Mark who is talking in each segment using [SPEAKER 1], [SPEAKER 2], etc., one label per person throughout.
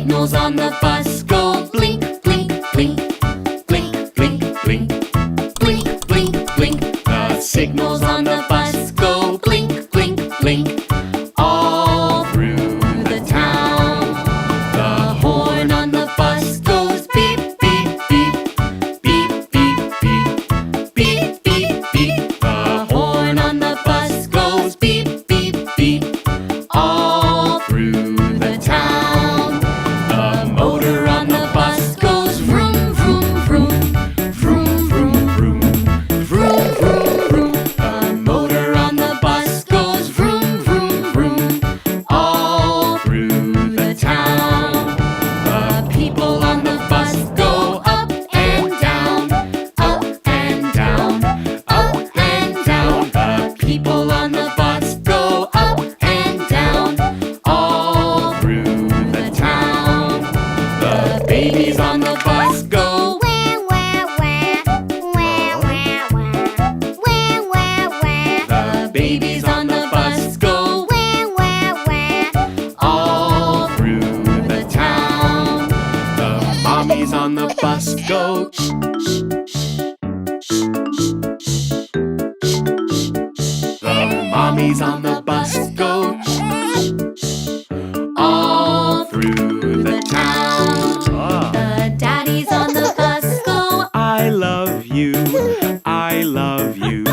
[SPEAKER 1] signals on the bus go blink, blink, blink. Blink, blink, blink. Blink, blink, blink. The signals on the bus go blink, blink, blink. All through the town. The horn on the bus goes beep, beep, beep. Beep, beep, beep. Beep, beep, beep. The horn on the bus goes beep, beep, beep. All through the town. The motor on the bus goes vroom, vroom, vroom. Vroom, vroom, vroom. Vroom, vroom, vroom. The motor on the bus goes vroom, vroom, vroom. All through the town. The people on the bus go up and down. Up and down. Up and down. The people on the bus go up and down. All through the town. The babies on the bus go
[SPEAKER 2] Wah, wah, wah. Wah, wah, wah. Wah, wah, wah.
[SPEAKER 1] The babies on the bus go
[SPEAKER 2] Wah, wah, wah.
[SPEAKER 1] all through the town. The mommies on the bus go shh, shh, shh, shh, shh. The mommies on the bus go shh, shh, shh, all through the town.
[SPEAKER 2] The daddies on the bus go
[SPEAKER 1] I love you, I love you,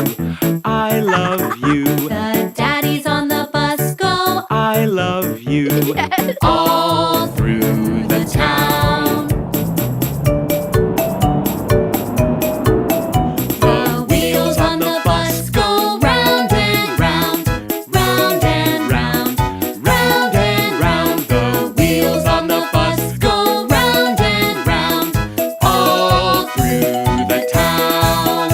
[SPEAKER 1] I love you,
[SPEAKER 2] The daddies on the bus go
[SPEAKER 1] I love you, all through the town. The wheels on the bus go round and round, round and round, round and round. The wheels on the bus go round and round, all through the town.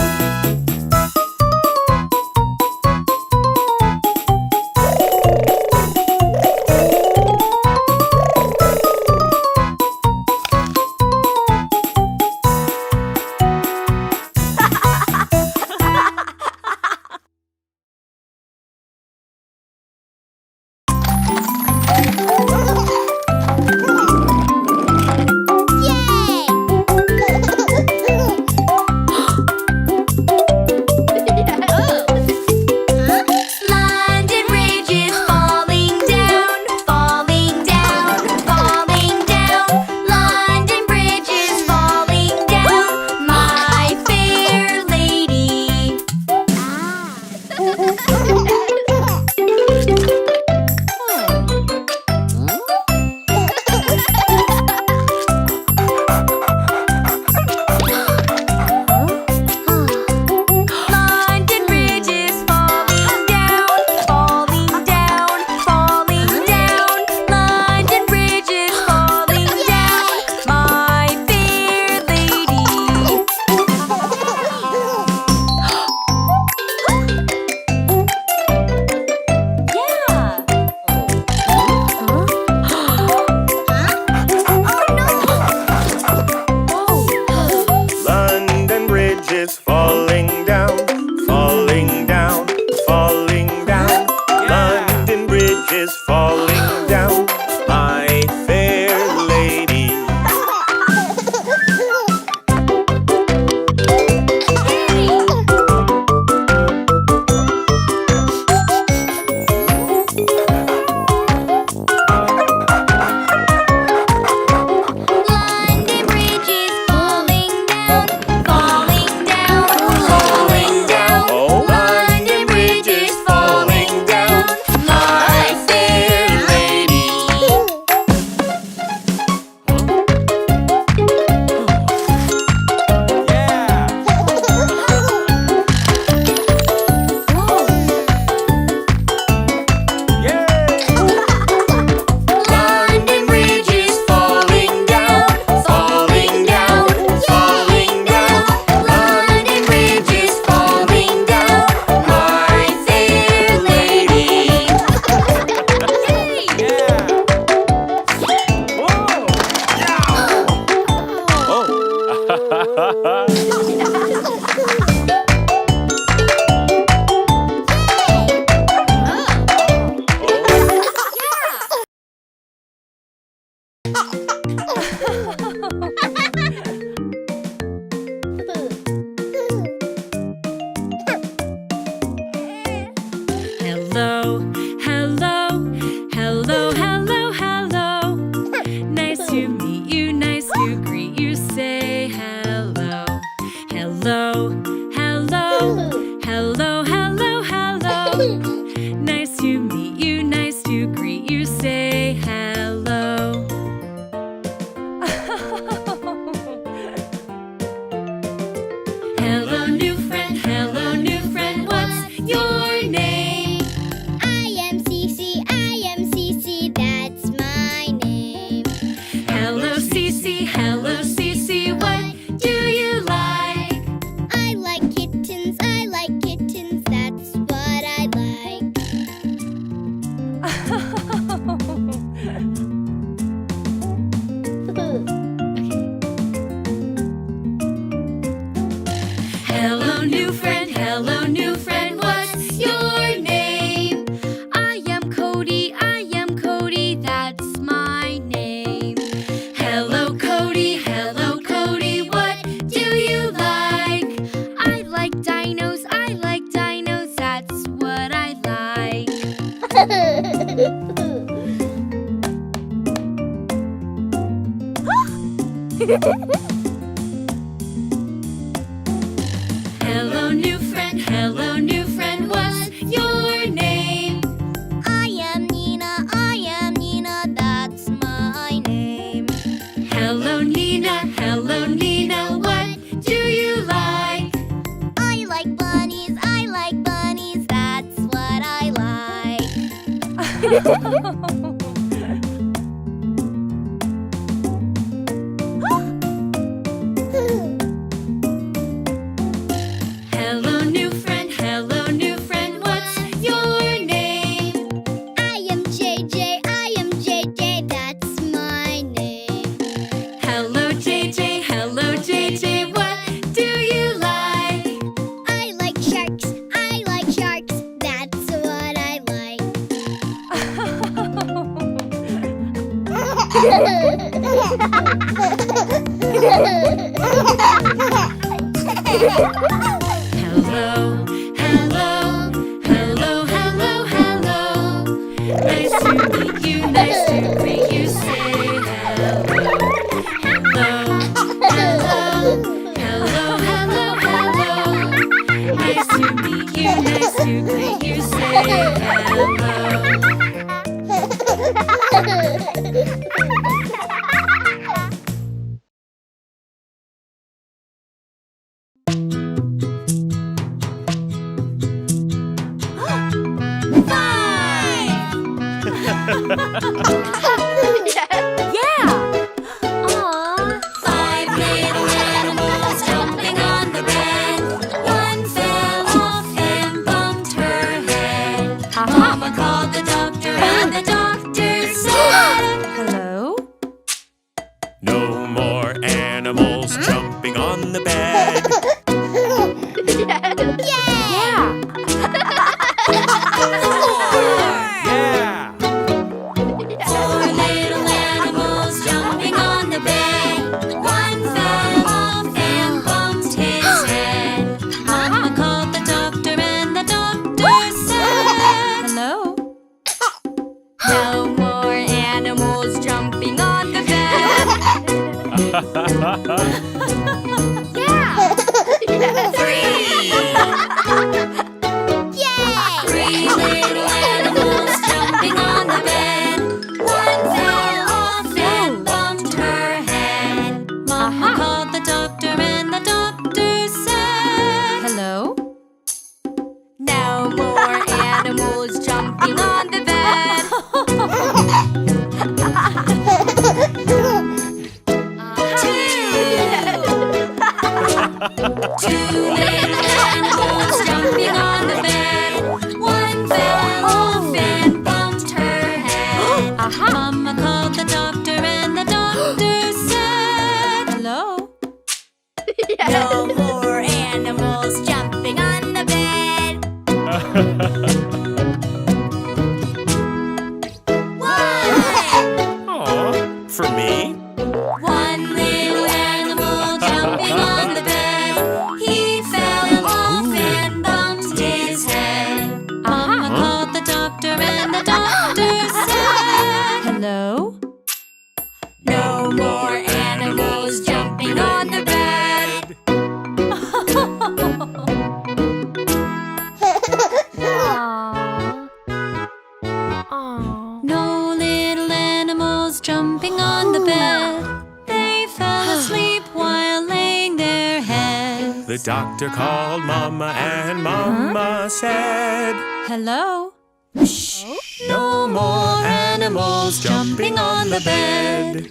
[SPEAKER 1] Hello, new friend. Hello, new friend. What's your name? I am Cody. I am Cody. That's my name. Hello, Cody. Hello, Cody. What do you like? I like dinos. I like dinos. That's what I like. Hello, new friend. Hello, new friend. What's your name?
[SPEAKER 2] I am Nina. I am Nina. That's my name.
[SPEAKER 1] Hello, Nina. Hello, Nina. What do you like?
[SPEAKER 2] I like bunnies. I like bunnies. That's what I like.
[SPEAKER 1] Hello, new friend. Hello, new friend. What's your name?
[SPEAKER 2] I am JJ. I am JJ. That's my name.
[SPEAKER 1] Hello, JJ. Hello, JJ. What do you like?
[SPEAKER 2] I like sharks. I like sharks. That's what I like.
[SPEAKER 1] Hello, hello, hello, hello, hello. Nice to meet you, nice to meet you. Say hello. Hello, hello, hello, hello, hello. Nice to meet you, nice to meet you. Say hello. Five little animals jumping on the bed. One fell off and bumped her head. Mama called the doctor and the doctor said,
[SPEAKER 3] Hello?
[SPEAKER 4] No more animals jumping on the bed.
[SPEAKER 3] Yeah!
[SPEAKER 4] Yeah!
[SPEAKER 1] four little animals jumping on the bed. One fell off and bumped his head. Mama called the doctor and the doctor said,
[SPEAKER 3] Hello?
[SPEAKER 1] no more animals jumping on the bed. Three little animals jumping on the bed. One fell off and bumped her head. Mama called the doctor and the doctor said,
[SPEAKER 3] Hello?
[SPEAKER 1] no more animals jumping on the bed. Two little animals jumping on the bed. One fell off and bumped her head. Mama called the doctor and the doctor said,
[SPEAKER 3] Hello?
[SPEAKER 1] no more animals jumping on the bed.
[SPEAKER 4] Aw, for me?
[SPEAKER 1] One little animal jumping on the bed. He fell off and bumped his head. Mama called the doctor and the doctor said,
[SPEAKER 3] Hello?
[SPEAKER 1] no more animals jumping on the bed. No little animals jumping on the bed. They fell asleep while laying their heads.
[SPEAKER 4] The doctor called Mama and Mama said,
[SPEAKER 3] Hello?
[SPEAKER 4] no more animals jumping on the bed.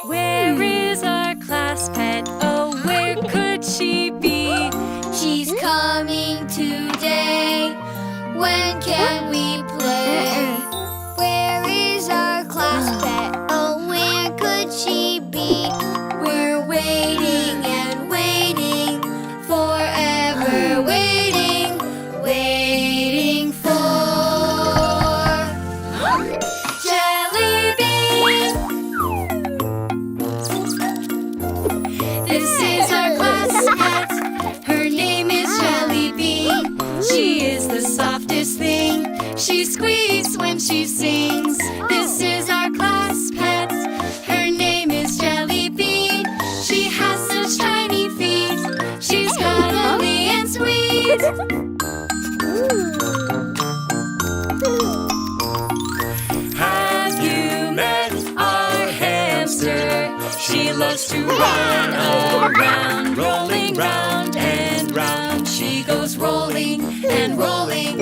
[SPEAKER 1] Where is our class pet? Oh, where could she be?
[SPEAKER 2] She's coming today. When can
[SPEAKER 1] She squeaks when she sings. This is our class pet. Her name is Jelly Bean. She has such tiny feet. She's cuddly and sweet. Have you met our hamster? She loves to run around, rolling round and round. She goes rolling and rolling,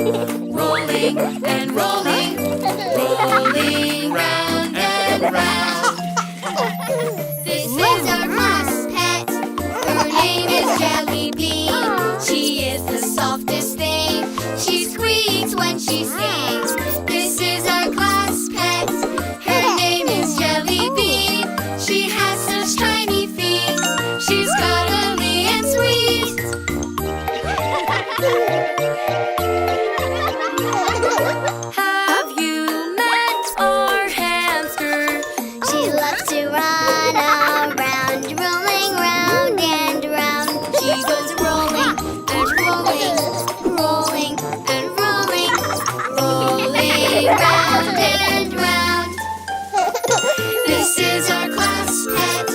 [SPEAKER 1] rolling and rolling, rolling round and round. This is our class pet. Her name is Jelly Bean. She is the softest thing. She squeaks when she sings. This is our class pet. Her name is Jelly Bean. She has such tiny feet. She's cuddly and sweet. Have you met our hamster?
[SPEAKER 2] She loves to run around, rolling round and round.
[SPEAKER 1] She goes rolling and rolling, rolling and rolling, rolling round and round. This is our class pet.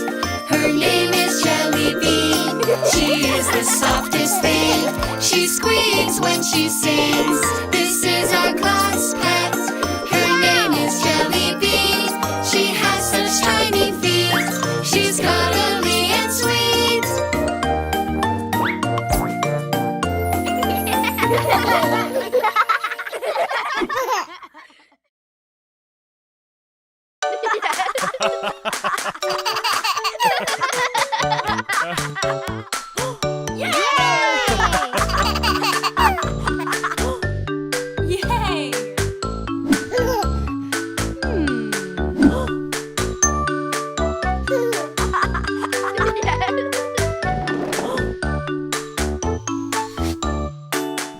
[SPEAKER 1] Her name is Jelly Bean. She is the softest thing. She squeaks when she sings. This is our class pet. Her name is Jelly Bean. She has such tiny feet. She's cuddly and sweet.
[SPEAKER 3] Yay!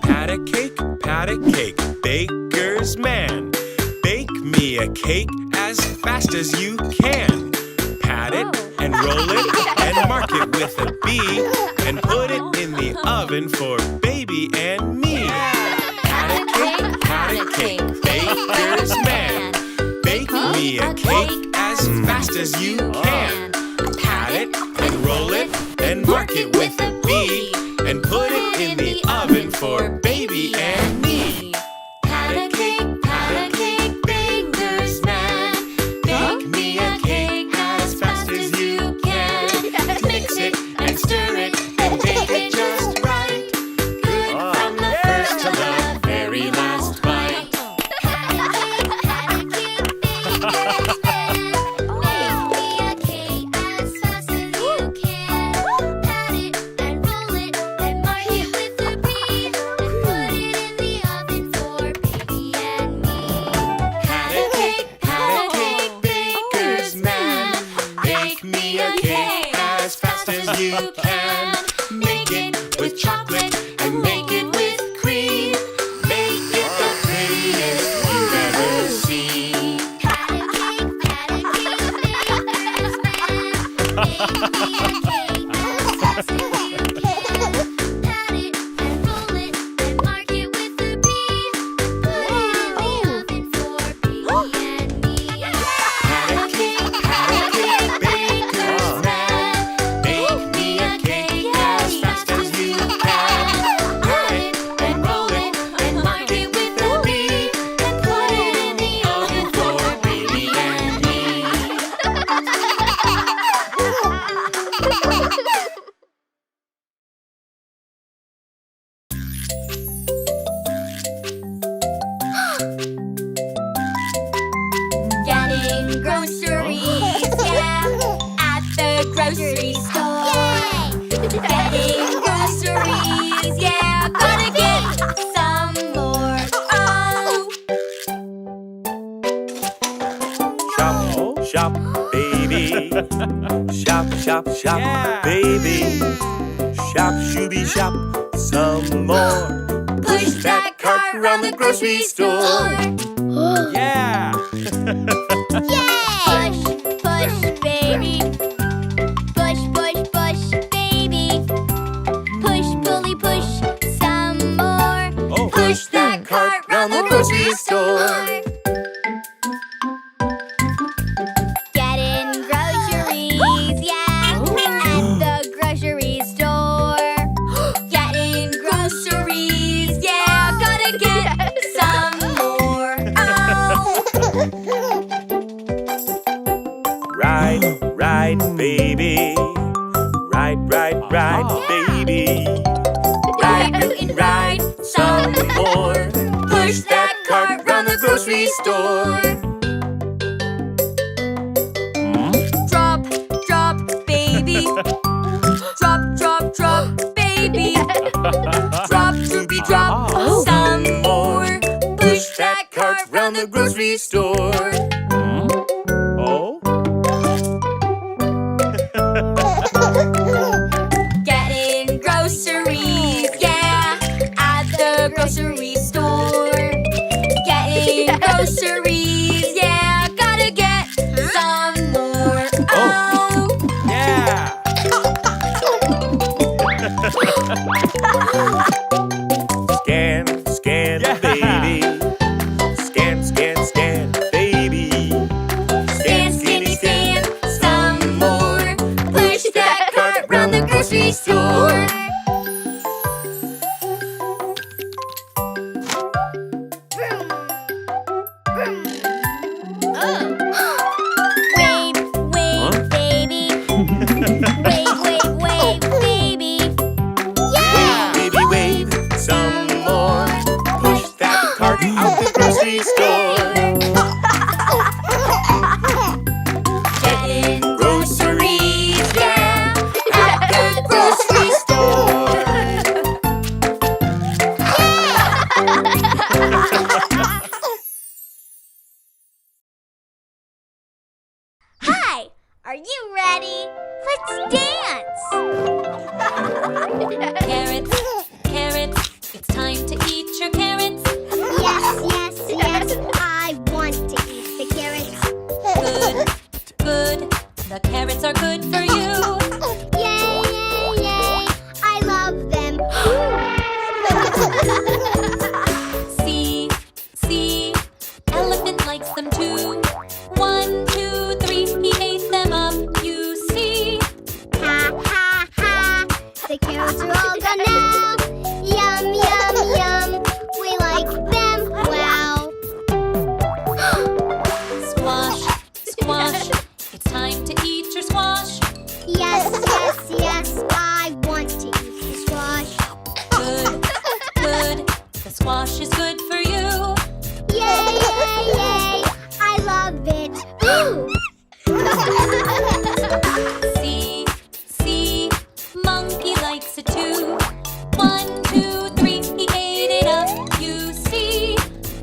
[SPEAKER 4] Pat a cake, baker's man. Bake me a cake as fast as you can. Pat it and roll it and mark it with a B and put it in the oven for baby and me. Pat a cake, baker's man. Bake me a cake as fast as you can. Pat it and roll it and mark it with a B and put it in the oven for baby and me.
[SPEAKER 1] Pat a cake, baker's man. Bake me a cake as fast as you can. Mix it and stir it and bake it just right. Good from the first to the very last bite. Pat a cake, baker's man. Make me a cake as fast as you can. Pat it and roll it and mark it with a B and put it in the oven for baby and me. Pat a cake, baker's man. Bake me a cake as fast as you can. Make it with chocolate and make it with cream. Make it the prettiest you've ever seen. Pat a cake, baker's man. Bake me a cake as fast as you can. Pat it and roll it and mark it with a B. Put it in the oven for baby and me. Pat a cake, baker's man. Bake me a cake as fast as you can. Pat it and roll it and mark it with a B and put it in the oven for baby and me. Getting groceries, yeah, at the grocery store. Getting groceries, yeah, gotta get some more. Oh,
[SPEAKER 4] Shop, shop, baby. Shop, shop, shop,
[SPEAKER 5] Yeah.
[SPEAKER 4] baby. Shop, shooby, shop, some more.
[SPEAKER 1] push that cart around the grocery store.
[SPEAKER 5] Yeah!
[SPEAKER 2] Push, push, baby. Push, push, push, baby. Push, pulley, push, some more.
[SPEAKER 5] Oh,
[SPEAKER 1] Push that cart round the grocery store.
[SPEAKER 4] ride, baby.
[SPEAKER 1] Ride, Newton, ride some more. Push that cart round the grocery store. Drop, drop, baby. Drop, drop, drop, baby. Drop, Droopy, drop some more. Push that cart round the grocery store.
[SPEAKER 4] Oh?
[SPEAKER 1] Getting groceries, yeah, at the grocery store. Getting groceries, yeah, gotta get some more. Oh,
[SPEAKER 5] Yeah!
[SPEAKER 4] Scan, scan,
[SPEAKER 5] Yeah.
[SPEAKER 4] baby. Scan, scan, scan, baby.
[SPEAKER 1] scan, skinny, scan some more. Push that cart round the grocery store. Wave, wave,
[SPEAKER 4] Huh?
[SPEAKER 1] baby. Wave, wave, wave, baby.
[SPEAKER 4] Wave, baby, wave some more. Push that cart out the grocery store.
[SPEAKER 1] Getting groceries, yeah, at the grocery store. Hi, are you ready? Let's dance! Carrots, carrots, it's time to eat your carrots.
[SPEAKER 2] Yes, yes, yes, I want to eat the carrots.
[SPEAKER 1] Good, good, the carrots are good for you.
[SPEAKER 2] Yay, yay, yay, I love them.
[SPEAKER 1] See, see, elephant likes them too. 1, 2, 3, he ate them up, you see.
[SPEAKER 2] Ha, ha, ha, the carrots are all gone now. Yum, yum, yum, we like them, wow.
[SPEAKER 1] Squash, squash, it's time to eat your squash.
[SPEAKER 2] Yes, yes, yes, I want to eat the squash.
[SPEAKER 1] Good, good, the squash is good for you.
[SPEAKER 2] Yay, yay, yay, I love it. Woo!
[SPEAKER 1] See, see, monkey likes it too. 1, 2, 3, he ate it up, you see.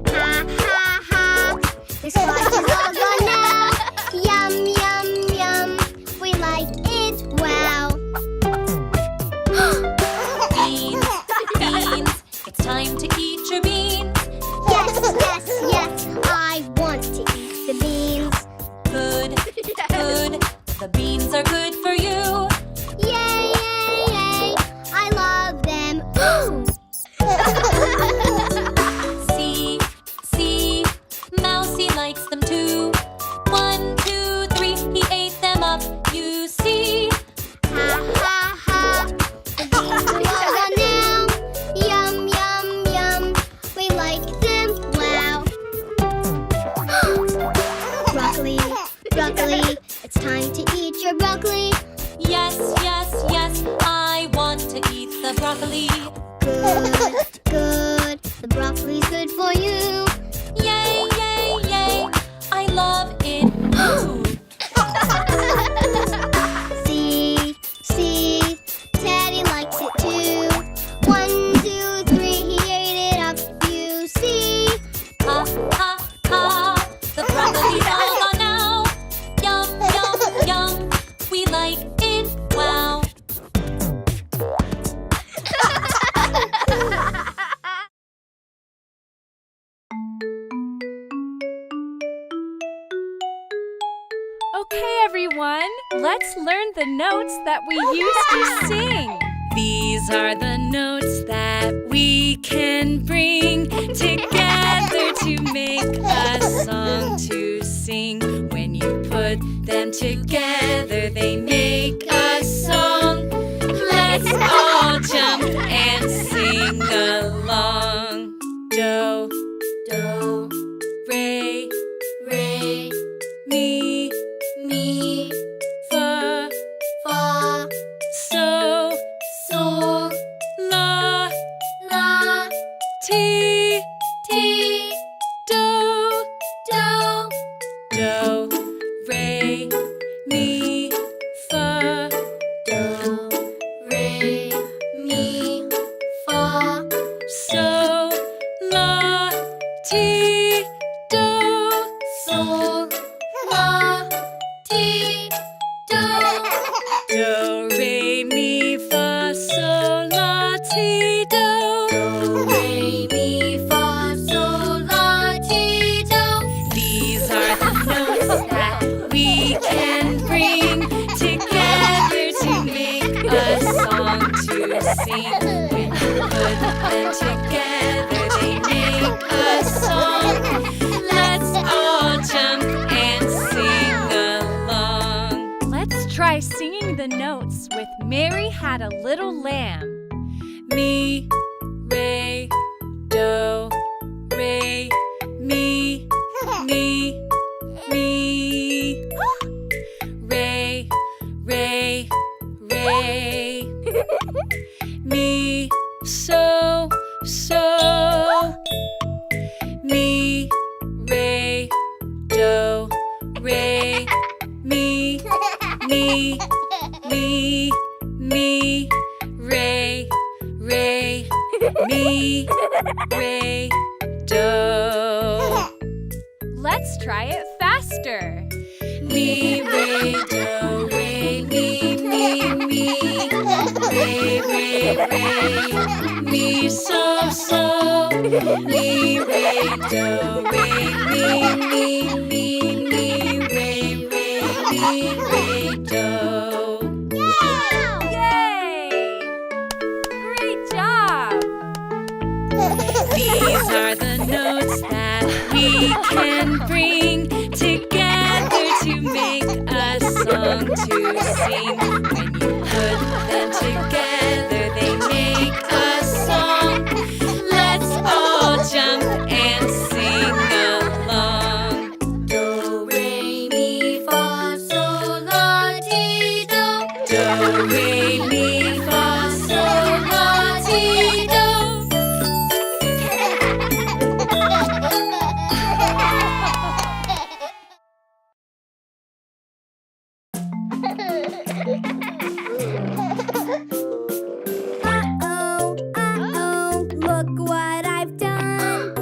[SPEAKER 2] Ha, ha, ha, the squash is all gone now. Yum, yum, yum, we like it, wow.
[SPEAKER 1] Beans, beans, it's time to eat your beans.
[SPEAKER 2] Yes, yes, yes, I want to eat the beans.
[SPEAKER 1] Good, good, the beans are good for you.
[SPEAKER 2] Yay, yay, yay, I love them. Ooh.
[SPEAKER 1] See, see, Mousy likes them too. 1, 2, 3, he ate them up, you see.
[SPEAKER 2] Ha, ha, ha, the beans are all gone now. Yum, yum, yum, we like them, wow. Broccoli, broccoli, it's time to eat your broccoli.
[SPEAKER 1] Yes, yes, yes, I want to eat the broccoli.
[SPEAKER 2] Good, good, the broccoli's good for you.
[SPEAKER 1] Yay, yay, yay, I love it. Ooh.
[SPEAKER 2] See, see, Teddy likes it too. 1, 2, 3, he ate it up, you see.
[SPEAKER 1] Ha, ha, ha, the broccoli's all gone now. Yum, yum, yum, we like it, wow.
[SPEAKER 3] Okay, everyone, let's learn the notes that we used to sing. These are the notes that we can bring together to make a song to sing. When you put them together, they make a song. Let's all jump and sing along. Do, do, re, re, mi, fa,
[SPEAKER 2] Fa,
[SPEAKER 3] so, sing. When you put them together, they make a song. Let's all jump and sing along. Let's try singing the notes with Mary Had a Little Lamb. Mi, re, do, re, mi, mi, mi. Re, re, re. Mi, so, so. Mi, re, do, re, mi, mi, mi, mi. Re, re, mi, re, do. Let's try it faster. Mi, re, do, re, mi, mi, mi. Re, re, re, mi, so, so. Mi, re, do, re, mi, mi, mi, mi. Re, re, mi, re, do. Yay! Great job! These are the notes that we can bring together to make a song to sing. When you put them together, they make a song. Let's all jump and sing along. Do, re, mi, fa, sol, la, ti, do. Do, re, mi, fa, sol, la, ti, do.
[SPEAKER 2] Look what I've done.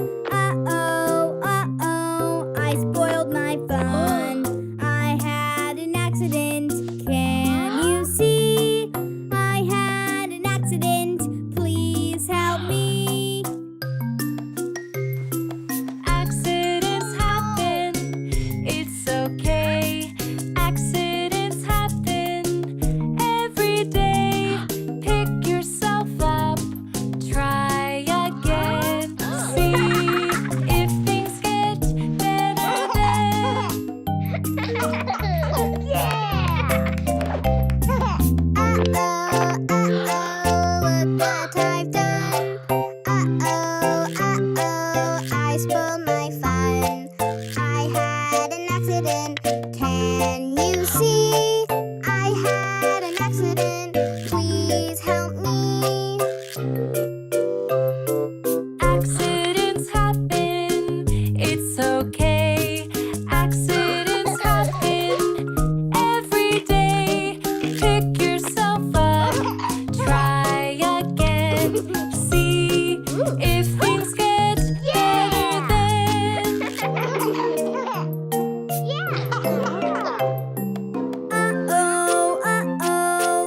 [SPEAKER 2] I spoiled my fun. I had an accident. Can you see? I had an accident. Please help me.
[SPEAKER 3] Accidents happen, it's okay. Accidents happen every day. Pick yourself up, try again. See if things get better then.
[SPEAKER 2] Look what I've done. I spoiled my fun. I had an accident. Can you see? I had an accident. Please help me.
[SPEAKER 3] Accidents happen, it's okay. Accidents happen every day. Pick yourself up, try again. See if things get better then.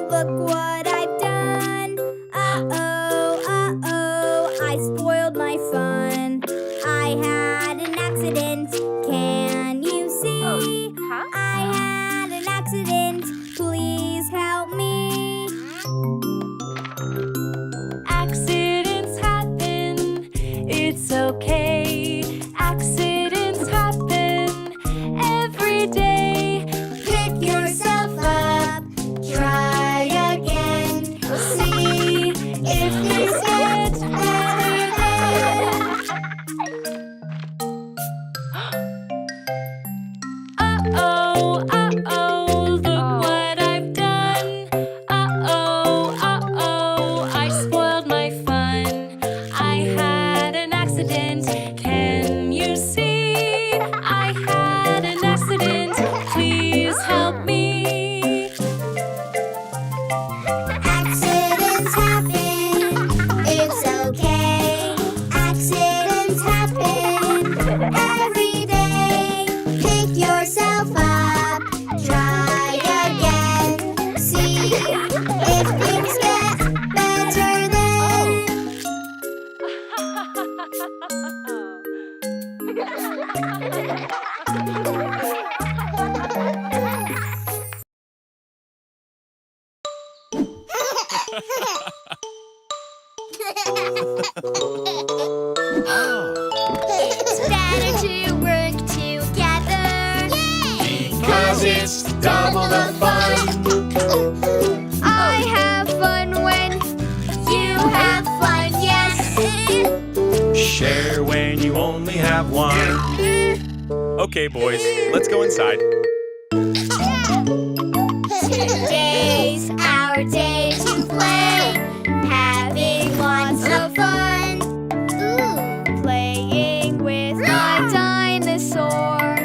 [SPEAKER 2] Look what I've done. I spoiled my fun. I had an accident. Can you see? I had an accident. Please help me.
[SPEAKER 3] Accidents happen, it's okay. Accidents happen every day. Pick yourself up, try again. See if things get better then. Look what I've done. I spoiled my fun. I had an accident.
[SPEAKER 2] It's better to work together.
[SPEAKER 1] Because it's double the fun.
[SPEAKER 2] I have fun when you have fun, yes.
[SPEAKER 4] Share when you only have one. Okay, boys, let's go inside.
[SPEAKER 2] Today's our day to play, having lots of fun. Playing with my dinosaur.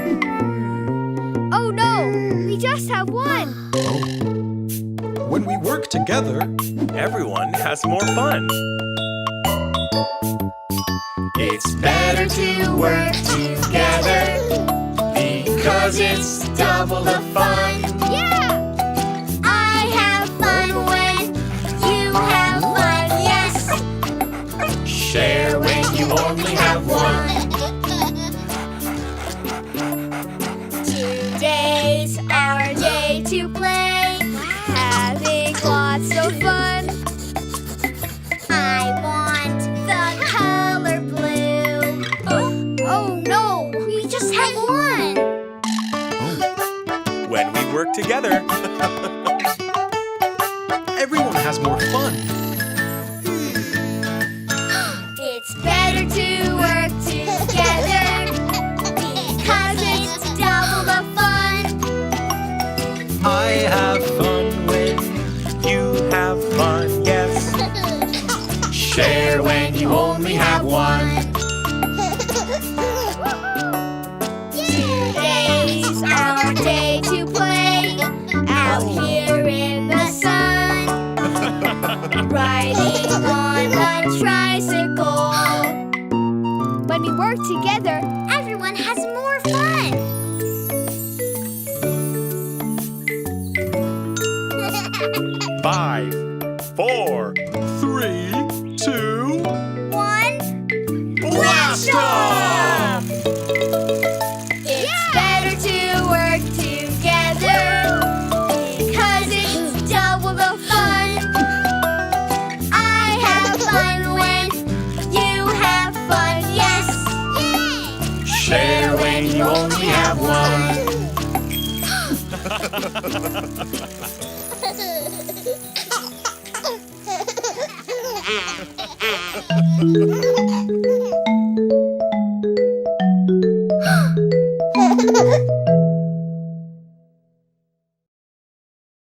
[SPEAKER 2] Oh no, we just have one.
[SPEAKER 5] When we work together,
[SPEAKER 4] Everyone has more fun.
[SPEAKER 1] It's better to work together. Because it's double the fun.
[SPEAKER 2] Yeah! I have fun when you have fun, yes.
[SPEAKER 1] Share when you only have one.
[SPEAKER 2] Today's our day to play, having lots of fun. I want the color blue. Oh no, we just have one.
[SPEAKER 4] When we work together,
[SPEAKER 5] everyone has more fun.
[SPEAKER 2] It's better to work together because it's double the fun.
[SPEAKER 4] I have fun when you have fun, yes.
[SPEAKER 1] Share when you only have one.
[SPEAKER 2] Today's our day to play out here in the sun, riding on a tricycle. When we work together, everyone has more fun.
[SPEAKER 4] 5, 4, 3, 2,
[SPEAKER 2] 1,
[SPEAKER 4] blast off!
[SPEAKER 2] It's better to work together because it's double the fun. I have fun when you have fun, yes.
[SPEAKER 1] Share when you only have one.